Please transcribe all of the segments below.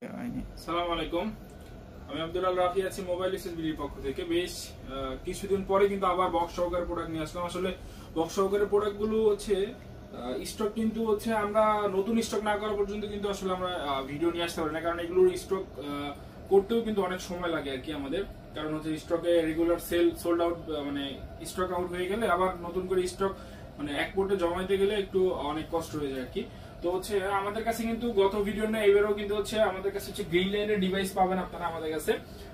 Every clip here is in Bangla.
আসসালামু আলাইকুম, আমি আব্দুল রাফি আছি মোবাইল এসএসবির পক্ষ থেকে। বেশ কিছুদিন পরে কিন্তু আবার বক্স সহকারে প্রোডাক্ট নিয়ে আসলাম। আসলে বক্স সহকারে প্রোডাক্টগুলো হচ্ছে স্টক কিন্তু হচ্ছে আমরা নতুন স্টক না করা পর্যন্ত কিন্তু আসলে আমরা ভিডিও নিয়ে আসতে পারি না, কারণ এগুলোর স্টক করতেও কিন্তু অনেক সময় লাগে আর কি আমাদের। কারণ হচ্ছে স্টকে রেগুলার সোল্ড আউট, মানে স্টক আউট হয়ে গেলে আবার নতুন করে স্টক মানে এক পোর্টে জমাইতে গেলে একটু অনেক কষ্ট হয়ে যায় আর কি। তো হচ্ছে আমাদের কাছে কিন্তু গত ভিডিও না এবারও কিন্তু হচ্ছে আমাদের কাছে হচ্ছে গ্রিন লাইনের ডিভাইস পাবেন আপনারা আমাদের কাছে।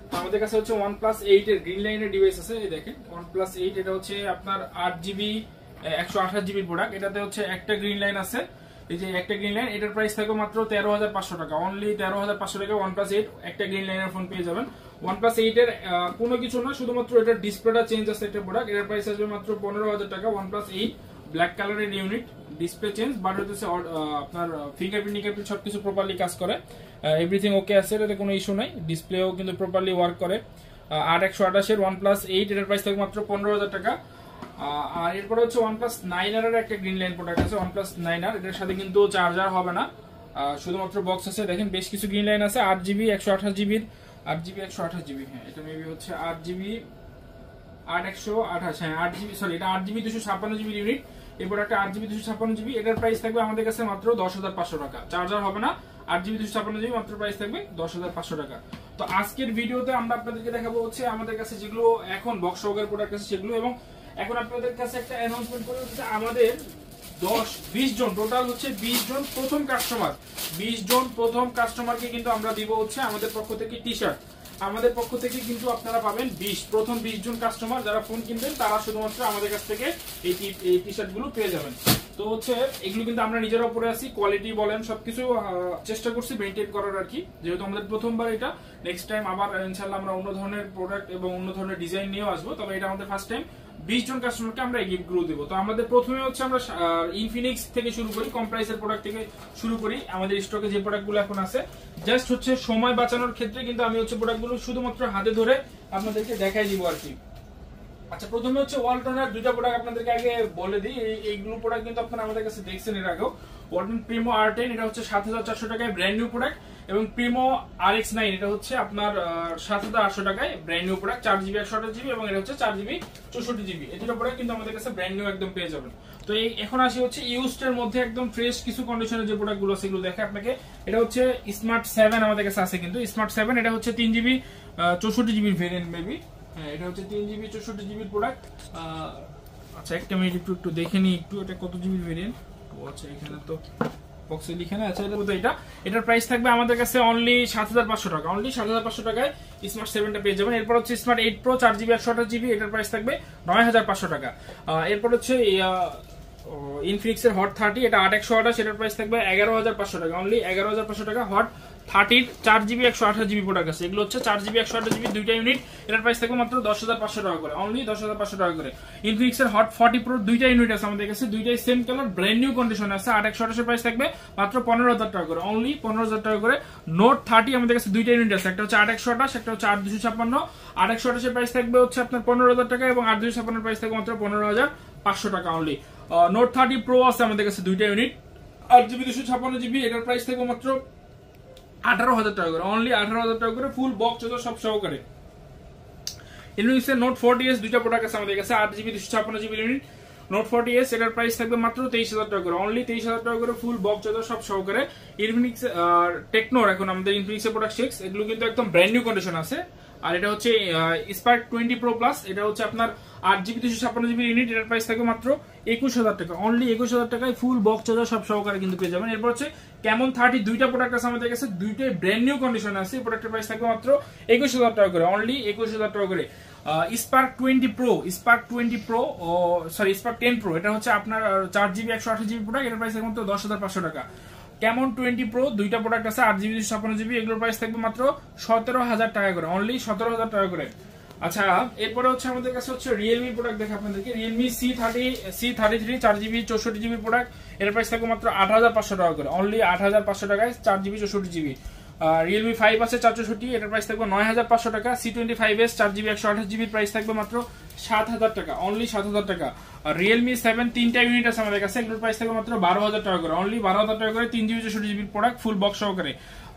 তো আমাদের কাছে হচ্ছে OnePlus 8 এর গ্রিন লাইনের ডিভাইস আছে। এই দেখেন OnePlus 8, এটা হচ্ছে আপনার 8GB 128GB প্রোডাক্ট। এটাতে হচ্ছে একটা গ্রিন লাইন আছে, এই যে একটা গ্রিন লাইন, এটার প্রাইস থাকবে মাত্র 13,500 টাকা। অনলি 13,500 টাকা OnePlus 8 একটা গ্রিন লাইনের ফোন পেয়ে যাবেন। OnePlus 8 এর কোনো কিছু না, শুধুমাত্র এটার ডিসপ্লেটা চেঞ্জ আছে একটা প্রোডাক্ট। এটার প্রাইস আসবে মাত্র 15,000 টাকা। OnePlus 8 ব্ল্যাক কালারের ইউনিট, ডিসপ্লে চেঞ্জ, বাট হচ্ছে আপনার ফিঙ্গারপ্রিন্ট সবকিছু প্রপারলি কাজ করে, এভরিথিং ওকে আছে, এটাতে কোনো ইস্যু নাই। ডিসপ্লেও কিন্তু প্রপারলি ওয়ার্ক করে। 8/128 এর OnePlus 8, এটার প্রাইস থাকবে মাত্র 15,000 টাকা। আর এরপরে হচ্ছে OnePlus 9R এর একটা গ্রিন লাইন প্রোডাক্ট আছে, OnePlus 9R। এটার সাথে কিন্তু চার্জার হবে না, শুধুমাত্র বক্স আছে। দেখেন বেশ কিছু গ্রিন লাইন আছে, 8GB 128GB, 8GB 128GB, হ্যাঁ এটা মেবি হচ্ছে 8GB 8/128, হ্যাঁ 8GB, সরি এটা 8GB 256GB ইউনিট। এরপর একটা 8GB 256GB, এটার প্রাইস থাকবে আমাদের কাছে মাত্র 10,500 টাকা। চার্জার হবে না, 8GB 256GB, মাত্র প্রাইস থাকবে 10,500 টাকা। তো আজকের ভিডিওতে আমরা আপনাদেরকে দেখাবো হচ্ছে আমাদের কাছে যেগুলো এখন বক্স সহকারে প্রোডাক্ট আছে সেগুলো, এবং এখন আপনাদের কাছে একটা অ্যানাউন্সমেন্ট করে হচ্ছে আমাদের 20 জন, টোটাল হচ্ছে 20 জন প্রথম কাস্টমার, 20 জন প্রথম কাস্টমারকে কিন্তু আমরা দিব হচ্ছে আমাদের পক্ষ থেকে টি শার্ট। আমাদের পক্ষ থেকে কিন্তু আপনারা পাবেন প্রথম 20 জন কাস্টমার যারা ফোন কিনবেন তারা শুধুমাত্র আমাদের কাছ থেকে এই টি শার্ট গুলো পেয়ে যাবেন। তো হচ্ছে এগুলো কিন্তু আমরা নিজেরা উপরে আছি, কোয়ালিটি বলেন সবকিছু চেষ্টা করছি মেনটেন করার আর কি, যেহেতু আমাদের প্রথমবার এটা। নেক্সট টাইম আবার ইনশাআল্লাহ আমরা অন্য ধরনের প্রোডাক্ট এবং অন্য ধরনের ডিজাইন নিয়েও আসবো, তবে এটা আমাদের ফার্স্ট টাইম। 20 জন কাস্টমারকে আমরা এই গিফট গুলো দেবো। তো আমাদের প্রথমে হচ্ছে আমরা ইনফিনিক্স থেকে শুরু করি, কম প্রাইসের প্রোডাক্ট থেকে শুরু করি। আমাদের স্টকে যে প্রোডাক্ট গুলো এখন আছে, জাস্ট হচ্ছে সময় বাঁচানোর ক্ষেত্রে কিন্তু আমি হচ্ছে প্রোডাক্ট গুলো শুধুমাত্র হাতে ধরে আপনাদেরকে দেখাই দিব আর কি। আচ্ছা, প্রথমে হচ্ছে ওয়ালটনের দুইটা প্রোডাক্ট আপনাদেরকে আগে বলে দিই। এইগুলো প্রোডাক্ট কিন্তু আপনারা আমাদের কাছে দেখছেন এর আগেও। ওয়ালটন প্রিমো R10, এটা হচ্ছে 7,400 টাকায় ব্র্যান্ড নিউ প্রোডাক্ট, এবং প্রিমো RX9, এটা হচ্ছে আপনার 7,800 টাকায় brand new product, 4GB 128GB, এবং এটা হচ্ছে 4GB 64GB। এই দুটো প্রোডাক্ট কিন্তু আমাদের কাছে ব্র্যান্ড নিউ একদম পেয়ে যাবেন। তো এই এখন আসি হচ্ছে ইউজড এর মধ্যে একদম ফ্রেশ কিছু কন্ডিশনের যে প্রোডাক্ট গুলো সেগুলো দেখে আপনাকে। এটা হচ্ছে স্মার্ট 7 আমাদের কাছে আছে, কিন্তু স্মার্ট 7 এটা হচ্ছে 3GB 64GB ভেরিয়েন্ট মেবি, হ্যাঁ এটা হচ্ছে 3GB 64GB প্রোডাক্ট। আচ্ছা একটা মিনিট একটু দেখে নিই একটু এটা কত জিবি ভেরিয়েন্ট। আচ্ছা এখানে তো বক্সে লিখে না। আচ্ছা এটার প্রাইস থাকবে আমাদের কাছে অনলি 7,500 টাকা। অনলি 7,500 টাকায় স্মার্ট 7টা পেয়ে যাবেন। এরপর হচ্ছে স্মার্ট 8 Pro 4GB 128GB, এটার প্রাইস থাকবে 9,500 টাকা। এরপর হচ্ছে ইনফিনিক্সের হট 30, এটা 8/128, এটার প্রাইস থাকবে 11,500 টাকা। অনলি 11,500 টাকা। হট 30 4GB 128GB প্রোডাক্ট আছে, এগুলো হচ্ছে 4GB 128GB দুইটা ইউনিট, এটার প্রাইস থাকবে মাত্র 10,500 টাকা করে। অনলি 10,500 টাকা করে। ইনফিনিক্সের হট 40 Pro দুইটা ইউনিট আছে আমাদের কাছে, দুইটাই same colour, brand new condition আছে। 8/128 এর প্রাইস থাকবে মাত্র 15,000 টাকা করে। অনলি 15,000 টাকা করে। নোট 30 আমাদের কাছে দুইটা ইউনিট আছে, একটা হচ্ছে 8/128, একটা হচ্ছে 8/256। 8/128 এর প্রাইস থাকবে হচ্ছে আপনার 15,000 টাকা, এবং 8/256 এর প্রাইস থাকবে মাত্র 15,500 টাকা অনলি। নোট 30 Pro আছে আমাদের কাছে দুইটা ইউনিট, 8GB 256GB, এটার প্রাইস থাকবে মাত্র 18,000 টাকা করে। অনলি 18,000 টাকা করে, ফুল বক্স সব সহকারে। ইনফিনিক্সের নোট 40S দুইটা প্রোডাক্ট আছে আমাদের কাছে, 8GB 256GB unit, note 40S, এটার প্রাইস থাকবে মাত্র 23,000 টাকা করে। অনলি 23,000 টাকা করে, ফুল বক্স সব সহকারে। ইনফিনিক্স টেকনোর এখন আমাদের ইনফিনিক্সের প্রোডাক্ট 6, এগুলো কিন্তু একদম ব্র্যান্ড নিউ কন্ডিশন আছে। আর এটা হচ্ছে স্পার্ক 20 Pro Plus, এটা হচ্ছে আপনার 8GB 256GB ইউনিট, এটার প্রাইস থাকবে মাত্র 21,000 টাকা। অনলি 21,000 টাকায় ফুল বক্স সব সহকারে কিন্তু পেয়ে যাবেন। এরপর হচ্ছে কেমন 30 দুইটা প্রোডাক্ট আছে আমাদের কাছে, দুইটাই ব্র্যান্ড নিউ কন্ডিশন আছে। প্রোডাক্টের প্রাইস থাকবে মাত্র 21,000 টাকা করে। অনলি 21,000 টাকা করে। Spark 20 Pro, spark 20 Pro, sorry spark 10 Pro, এটা হচ্ছে আপনার 4GB 128GB প্রোডাক্ট, এটার প্রাইস থাকবে মাত্র 10,500 টাকা। কেমন 20 Pro দুইটা প্রোডাক্ট আছে, 8GB 256GB, এগুলোর প্রাইস থাকবে মাত্র 17,000 টাকা করে। অনলি 17,000 টাকা করে। আচ্ছা এরপরে হচ্ছে আমাদের কাছে হচ্ছে রিয়েলমি প্রোডাক্ট দেখে আপনাদেরকে। Realme C33 4GB 64GB product, এর প্রাইস থাকবে মাত্র 8,500 টাকা করে। অনলি 8,500 টাকায় 4GB 64GB। রিয়েলমি 5 আছে 464, এটার প্রাইস থাকবে 9,500 টাকা। C25s 4GB 128GB প্রাইস থাকবে মাত্র 7,000 টাকা, অনলি 7,000 টাকা। আর রিয়েলমি 7 তিনটা ইউনিট আছে আমাদের কাছে, এগুলোর প্রাইস থাকবে মাত্র 12,000 টাকা করে, অনলি 12,000 টাকা করে 3GB 64GB product full box সহকারে।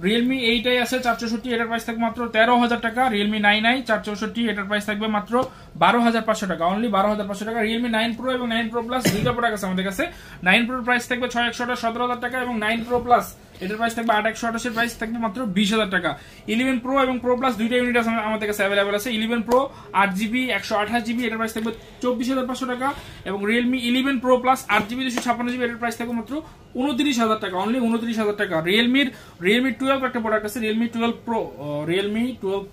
রিয়েলমি 8i আছে 464, এটার প্রাইস থাকবে মাত্র 13,000 টাকা। রিয়েলমি 9i 464, এটার প্রাইস থাকবে মাত্র 12,500 টাকা, অনলি 12,500 টাকা। রিয়েলমি 9 প্রো এবং 9 প্রো প্লাস দুইটা প্রোডাক্ট আছে আমাদের কাছে। 9 প্রোর প্রাইস থাকবে 6128 17,000 টাকা এবং 9 প্রো প্লাস এটার প্রাইস থাকবে 8128, এর প্রাইস থাকবে মাত্র 20,000 টাকা। 11 প্রো এবং প্রো প্লাস দুইটা ইউনিট আছে আমাদের কাছে अवेलेबल আছে। 11 প্রো 8GB 128GB, এটার প্রাইস থাকবে 24,500 টাকা এবং Realme 11 pro plus 8GB 256GB, এটার প্রাইস থাকবে মাত্র 29,000 টাকা, অনলি 29,000 টাকা। রিয়েলমি 12 একটা প্রোডাক্ট আছে, রিয়েলমি 12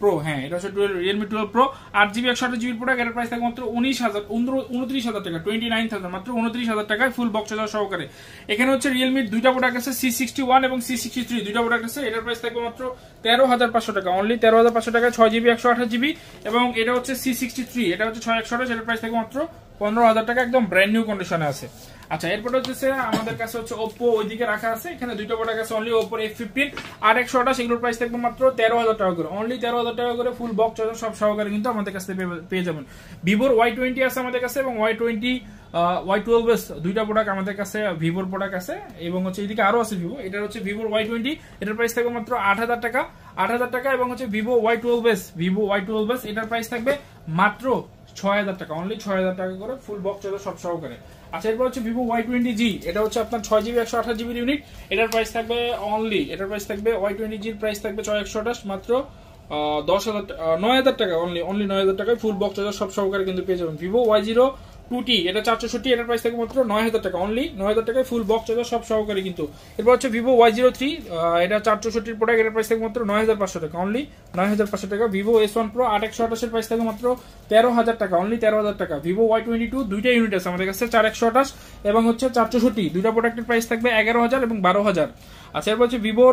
প্রো, হ্যাঁ এটা হচ্ছে Realme 12 pro 8GB 128GB product, এটার প্রাইস থাকবে মাত্র 29,000 টাকা, 29,000, মাত্র 29,000 টাকায় ফুল বক্স সহকারে। এখানে হচ্ছে রিয়েলমির দুইটা প্রোডাক্ট আছে, C61 এবং C63 দুইটা প্রোডাক্ট আছে, এটার প্রাইস থাকবে মাত্র 13,500 টাকা, অনলি 13,500 টাকায় 6GB 128GB এবং এটা হচ্ছে C63, এটা হচ্ছে 6128, এটার প্রাইস থাকবে মাত্র 15,000 টাকা, একদম ব্র্যান্ড নিউ কন্ডিশনে আছে। আচ্ছা, এরপর হচ্ছে আমাদের কাছে হচ্ছে Oppo ওইদিকে রাখা আছে, এখানে দুইটা প্রোডাক্ট আছে অনলি, Oppo F15 আর 128, এগুলোর প্রাইস থাকবে মাত্র 13,000 টাকা করে, অনলি 13,000 টাকা করে ফুল বক্স সব সহকারে কিন্তু আমাদের কাছে পেয়ে যাবেন। Vivo Y20 আছে আমাদের কাছে এবং Y12s দুইটা প্রোডাক্ট আমাদের কাছে, Vivoর প্রোডাক্ট আছে এবং হচ্ছে এদিকে আরো আছে Vivo, এটা হচ্ছে Vivo Y20, এটার প্রাইস থাকবে মাত্র 8,000 টাকা, 8,000 টাকা এবং হচ্ছে Vivo Y12s এটার প্রাইস থাকবে মাত্র 6,000 টাকা, অনলি 6,000 টাকা করে ফুল বক্স সব সহকারে। আচ্ছা, এরপর হচ্ছে Vivo Y20G, এটা হচ্ছে আপনার 6GB 128GB ইউনিট, এটার প্রাইস থাকবে অনলি, এটার প্রাইস থাকবে Y20G এর প্রাইস থাকবে 6128, মাত্র 9,000 টাকা, অনলি 9,000 টাকায় ফুল বক্স সব সহকারে কিন্তু পেয়ে যাবেন। Vivo Y02T, এটা 464, এটার প্রাইস থাকবে মাত্র 9,000 টাকা, অনলি 9,000 টাকায় ফুল বক্স সব সহকারে কিন্তু। এরপর হচ্ছে Vivo Y03, এটা 464 প্রোডাক্ট, এটার প্রাইস থাকবে মাত্র 9,500 টাকা, অনলি 9,500 টাকা। Vivo S1 Pro 8/128, এর প্রাইস থাকবে মাত্র 13,000 টাকা, অনলি 13,000 টাকা। Vivo Y22 দুইটা ইউনিট আছে আমাদের কাছে, 4/128 এবং হচ্ছে 464, দুইটা প্রোডাক্টের প্রাইস থাকবে 11,000 এবং 12,000। আচ্ছা, এরপর হচ্ছে Vivo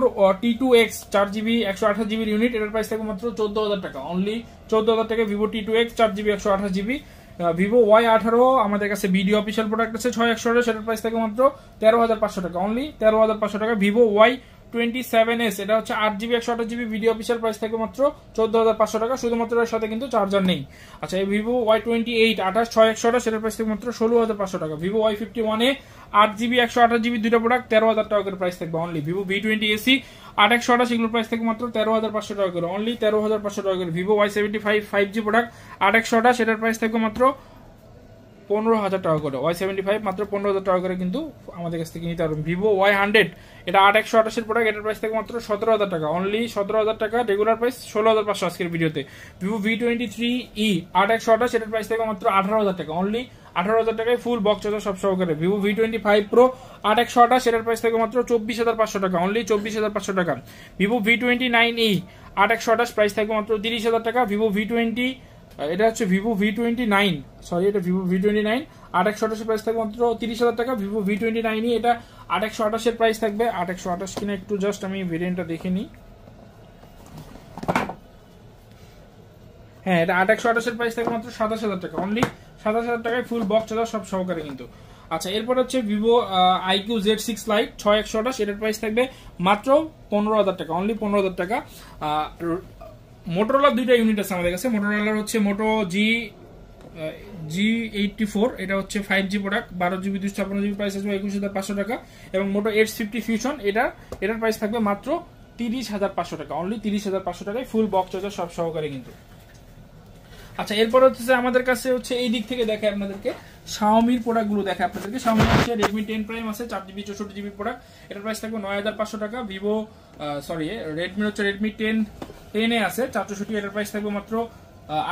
T2X 4GB 128GB unit, এটার প্রাইস থাকবে মাত্র 14,000 টাকা, অনলি 14,000 টাকা। Vivo T2X 4GB 128GB। Vivo Y18 আমাদের কাছে ভিডিও অফিসিয়াল প্রোডাক্ট আছে 6/128, সেটার প্রাইস থাকবে মাত্র 13,500 টাকা, অনলি 13,500 টাকা। Vivo Y27s, এটা হচ্ছে 8GB 128GB video official, price থাকবে মাত্র 14,500 টাকা, শুধুমাত্র এর সাথে কিন্তু চার্জার নেই। আচ্ছা, এই Vivo Y28 6/128, সেটার প্রাইস থাকবে মাত্র 16,500 টাকা। Vivo Y51a 8GB 128GB দুইটা প্রোডাক্ট 13,000 টাকা করে প্রাইস থাকবে, অনলি। Vivo V20 AC 8/128, এগুলোর প্রাইস থাকবে মাত্র 13,500 টাকা করে, অনলি 13,500 টাকা করে। Vivo Y75 5G প্রোডাক্ট 8/128, এটার প্রাইস থাকবে মাত্র 15,000 টাকা করে, Y75 মাত্র 15,000 টাকা করে কিন্তু আমাদের কাছ থেকে নিতে পারবেন। Vivo Y100, এটা 8/128 এর প্রোডাক্ট, এটার প্রাইস থাকবে মাত্র 17,000 টাকা, অনলি 17,000 টাকা, রেগুলার প্রাইস 16,500 আজকের ভিডিওতে। Vivo V23e 8/128, এটার প্রাইস থাকবে মাত্র 18,000 টাকা, অনলি 18,000 টাকায় ফুল বক্স সব সহকারে। Vivo V25 Pro 8/128, এটার প্রাইস থাকবে মাত্র 24,500 টাকা, অনলি 24,500 টাকা। Vivo V29e 8/128, প্রাইস থাকবে মাত্র 30,000 টাকা। Vivo V20, এটা হচ্ছে Vivo V29, সরি এটা Vivo V29 8/128 এর প্রাইস থাকবে মাত্র 30,000 টাকা। Vivo V29e, এটা 8/128 এর প্রাইস থাকবে, 8/128 কিনা একটু জাস্ট আমি ভেরিয়েন্টটা দেখে নিই। হ্যাঁ, এটা 8/128 এর প্রাইস থাকবে মাত্র 27,000 টাকা, অনলি 27,000 টাকায় ফুল বক্স সব সহকারে কিন্তু। আচ্ছা, এরপর হচ্ছে Vivo IQ Z6 Lite 6/128, এটার প্রাইস থাকবে মাত্র 15,000 টাকা, অনলি 15,000 টাকা। মোটরোলার দুইটা ইউনিট আছে আমাদের কাছে, মোটরোলার হচ্ছে Moto G84, এটা হচ্ছে 5G product, 12GB 256GB, price আসবে 21,500 টাকা। এবং Moto H50 Fusion, এটার প্রাইস থাকবে মাত্র 30,500 টাকা, অনলি 30,500 টাকায় ফুল বক্স সব সহকারে কিন্তু। আচ্ছা, এরপর হচ্ছে আমাদের কাছে হচ্ছে এই দিক থেকে দেখে আপনাদেরকে Xiaomi প্রোডাক্ট গুলো দেখে আপনাদেরকে। Xiaomi হচ্ছে Redmi 10 Prime আছে 4GB 64GB প্রোডাক্ট, এটার প্রাইস থাকবে 9,500 টাকা। Redmi হচ্ছে Redmi 10A আছে 464, এটার প্রাইস থাকবে মাত্র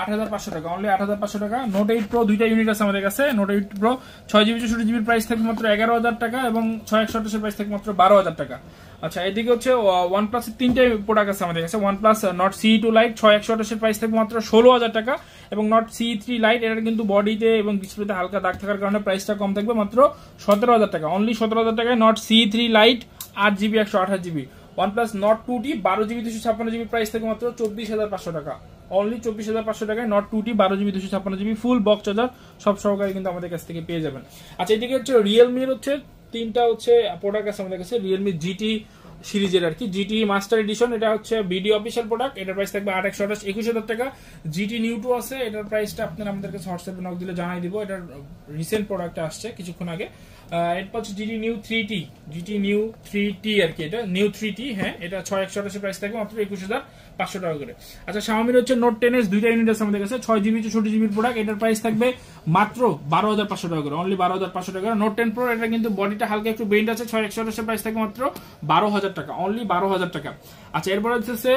8,500 টাকা, অনলি 8,500 টাকা। Note 8 Pro দুইটা ইউনিট আছে আমাদের কাছে, Note 8 Pro 6GB 64GB price থাকবে মাত্র 11,000 টাকা এবং 6/128 এর প্রাইস থাকবে মাত্র 12,000 টাকা। আচ্ছা, এদিকে হচ্ছে OnePlus এর তিনটা প্রোডাক্ট আছে আমাদের কাছে। OnePlus Nord CE2 Lite 6/128 এর প্রাইস থাকবে মাত্র 16,000 টাকা এবং Nord CE3 Lite, এটার কিন্তু বডিতে এবং ডিসপ্লেতে হালকা দাগ থাকার কারণে প্রাইসটা কম থাকবে, মাত্র 17,000 টাকা, অনলি 17,000 টাকায় Nord CE3 Lite 8GB 128GB। OnePlus Nord 2T 12GB 256GB price থাকবে মাত্র 24,500 টাকা, অনলি 24,500 টাকায় Nord 2T 12GB 256GB full box charger সব সহকারে কিন্তু আমাদের কাছ থেকে পেয়ে যাবেন। আচ্ছা, এদিকে হচ্ছে Realme এর হচ্ছে তিনটা হচ্ছে প্রোডাক্ট আছে আমাদের কাছে। Realme GT সিরিজের আর কি, জিটি মাস্টার এডিশন, এটা হচ্ছে বিডি অফিসিয়াল প্রোডাক্ট, এটার প্রাইস থাকবে 828 21,000 টাকা। জিটি নিউ 2 আছে, এটার প্রাইসটা আপনারা আমাদের কাছে হোয়াটসঅ্যাপে নক দিলে জানাই দিব, এটার রিসেন্ট প্রোডাক্ট আসছে কিছুক্ষণ আগে। এরপর হচ্ছে GT new 3T, GT new 3T আর কি, এটা নিউ 3T, হ্যাঁ এটা 6128 প্রাইস থাকবে মাত্র 21,500 টাকা করে। আচ্ছা শাওমির হচ্ছে নোট 10s দুইটা ইউনিট আছে আমাদের কাছে, 6GB 64GB প্রোডাক্ট, এটার প্রাইস থাকবে মাত্র 12,500 টাকা করে, অনলি 12,500 টাকা। নোট 10 প্রো, এটা কিন্তু বডিটা হালকা একটু বেন্ড আছে, 6128 প্রাইস থাকবে মাত্র 12,000 টাকা, অনলি 12,000 টাকা। আচ্ছা এরপর হচ্ছে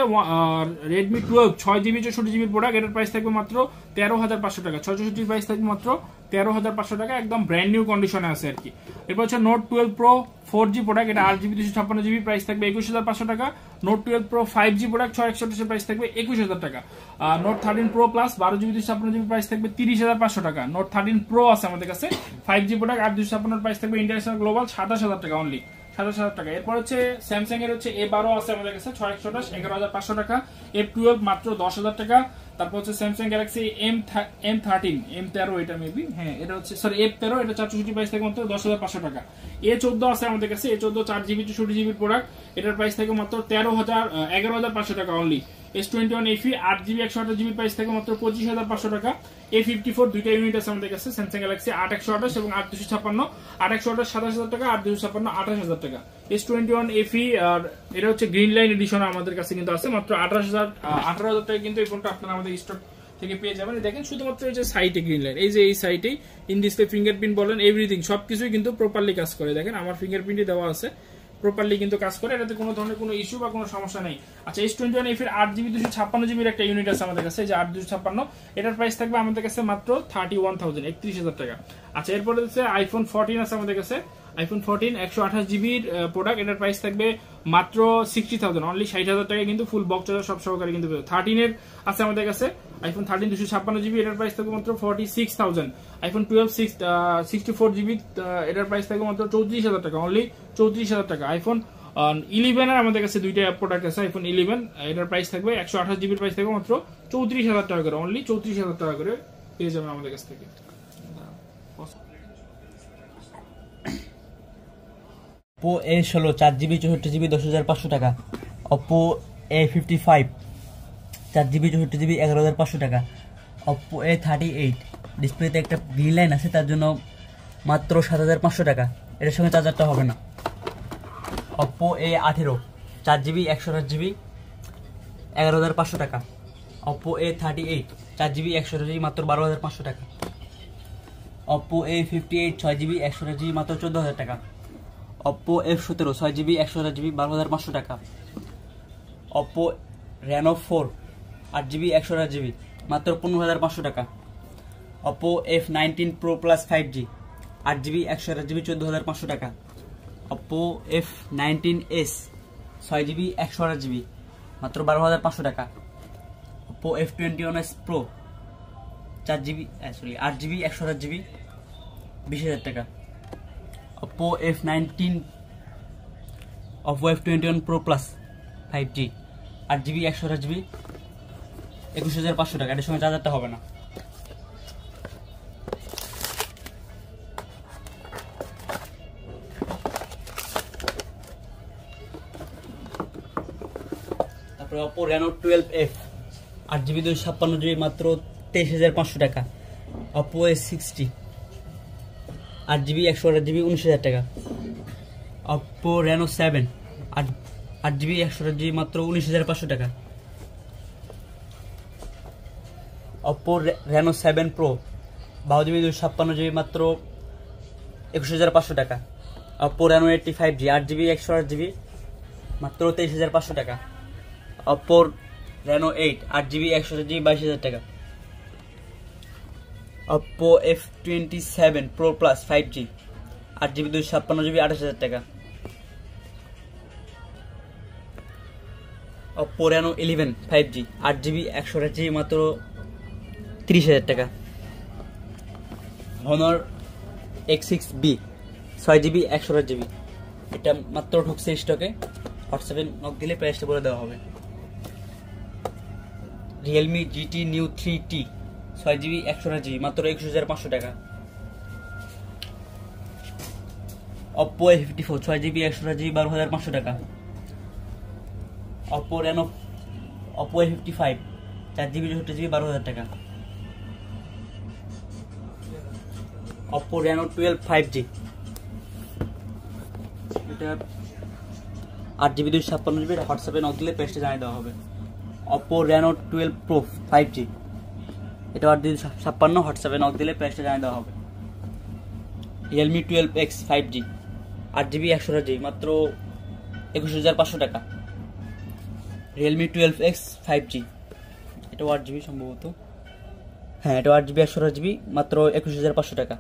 রেডমি 12 6GB 64GB প্রোডাক্ট, এটার প্রাইস থাকবে মাত্র 13,500 টাকা, 664 প্রাইস থাকবে মাত্র 13,500 টাকা, একদম ব্র্যান্ড নিউ কন্ডিশনে আছে আর কি। এরপর হচ্ছে নোট 12 প্রো 4G প্রোডাক্ট, এটা 8GB 256GB প্রাইস থাকবে 21,500 টাকা। Note 12 pro 5G product 6128 price থাকবে 21,000 টাকা। Note 13 pro plus 12GB 256GB price থাকবে 30,500 টাকা। নোট 13 প্রো আছে আমাদের কাছে 5G প্রোডাক্ট 8,256 প্রাইস থাকবে ইন্টারন্যাশনাল গ্লোবাল 27,000 টাকা, অনলি 27,000 টাকা। এরপর হচ্ছে স্যামসাং এর হচ্ছে A12 আছে আমাদের কাছে 6128 11,500 টাকা। F12 মাত্র 10,000 টাকা। তারপর হচ্ছে স্যামসাং গ্যালাক্সি M13 এটা মেবি, হ্যাঁ এটা হচ্ছে সরি F13, এটা 464 প্রাইস থাকে মাত্র 10,500 টাকা। A14 আছে আমাদের কাছে, A14 4GB 264GB প্রোডাক্ট, এটার প্রাইস থাকে মাত্র 11,500 টাকা only. S21 FE 8GB 128GB price থাকে মাত্র 25,500 টাকা। A54 দুইটা ইউনিট আছে আমাদের কাছে, স্যামসাং গ্যালাক্সি 8128 এবং 8256, 8128 27,000 টাকা, 8256 28,000 টাকা। S21 FE আর এটা হচ্ছে গ্রিন লাইন এডিশন আমাদের কাছে কিন্তু আছে মাত্র 18,000 টাকা, কিন্তু এই ফোনটা আপনারা আমাদের স্টক থেকে পেয়ে যাবেন। দেখেন শুধুমাত্র এই যে সাইটে গ্রিন লাইন, এই যে এই সাইটেই ইন ডিসপ্লে ফিঙ্গারপ্রিন্ট বলেন এভরিথিং সবকিছুই কিন্তু প্রপারলি কাজ করে। দেখেন আমার ফিঙ্গারপ্রিন্টই দেওয়া আছে, প্রপারলি কিন্তু কাজ করে, এটাতে কোনো ধরনের কোনো ইস্যু বা কোনো সমস্যা নেই। আচ্ছা S21 এর 8GB 256GB একটা ইউনিট আছে আমাদের কাছে, যে 8,256, এটার প্রাইস থাকবে আমাদের কাছে মাত্র 31,000 31,000 টাকা। আচ্ছা এরপরে হচ্ছে আইফোন 14 আছে আমাদের কাছে, আইফোন 14 128GB প্রোডাক্ট, এটার প্রাইস থাকবে মাত্র 60,000, অনলি 60,000 টাকা, কিন্তু ফুল বক্স সব সহকারে কিন্তু 13 এর আছে আমাদের কাছে আইফোন 13 256GB, এটার প্রাইস থাকবে মাত্র 46,000। আইফোন 12 64GB, এটার প্রাইস থাকবে মাত্র 34,000 টাকা, অনলি 34,000 টাকা। আইফোন 11 এর আমাদের কাছে দুইটা প্রোডাক্ট আছে, আইফোন 11 এটার প্রাইস থাকবে 128GB প্রাইস থাকবে মাত্র 34,000 টাকা করে, অনলি 34,000 টাকা করে পেয়ে যাবেন আমাদের কাছ থেকে। Oppo A16 4GB 64GB 10,500 টাকা। Oppo A55 4GB 64GB 11,500 টাকা। Oppo A38 ডিসপ্লেতে একটা গ্রিন লাইন আছে, তার জন্য মাত্র 7,500 টাকা, এটার সঙ্গে চার্জারটা হবে না। Oppo A18 4GB 128GB 11,500 টাকা। Oppo A38 4GB 128GB মাত্র 12,500 টাকা। Oppo A58 6GB 128GB মাত্র 14,000 টাকা। Oppo F17 6GB 128GB 12,500 টাকা। Oppo Reno 4 8GB 128GB মাত্র 15,500 টাকা। Oppo F19 Pro Plus 5G 8GB 128GB 14,500 টাকা। Oppo F19s 6GB 128GB মাত্র 12,500 টাকা। Oppo F21s Pro 8GB 128GB 20,000 টাকা। Oppo F21 Pro Plus 5G 8GB 128GB 21,500 টাকা, এটার সঙ্গে চার্জারটা হবে না। তারপরে Oppo Reno 12F 8GB 256GB মাত্র 23,500 টাকা। Oppo A60 8GB 128GB 19,000 টাকা। Oppo Reno 7 8GB 128GB মাত্র 19,500 টাকা। Oppo Reno 7 Pro 12GB 256GB মাত্র 21,500 টাকা। Oppo Reno 85G 8GB 128GB মাত্র 23,500 টাকা। Oppo Reno 8 8GB 128GB 22,000 টাকা। Oppo F27 Pro Plus 5G 8GB 256GB 28,000 টাকা। Oppo Reno 11 5G 8GB 128GB মাত্র 30,000 টাকা। Honor X6B 6GB 128GB, এটা মাত্র ঢুকছে স্টকে, হোয়াটসঅ্যাপে নক দিলে প্রাইসটা বলে দেওয়া হবে। Realme GT New 3T 6GB 128GB মাত্র 21,500 টাকা। Oppo A54 6GB 128GB 12,500 টাকা। Oppo A55 4GB 64GB 12,000 টাকা। Oppo Reno 12 5G, এটা 8GB 256GB, এটা হোয়াটসঅ্যাপে নক দিলে প্রাইসটা জানিয়ে দেওয়া হবে। Oppo Reno 12 Pro 5G, এটা 8GB 256, হোয়াটসঅ্যাপে নক দিলে প্রাইসটা জানিয়ে দেওয়া হবে। Realme 12X 5G 8GB 128GB মাত্র 21,500 টাকা। Realme 12X 5G, এটা 8GB সম্ভবত, হ্যাঁ এটা 8GB 128GB মাত্র 21,500 টাকা।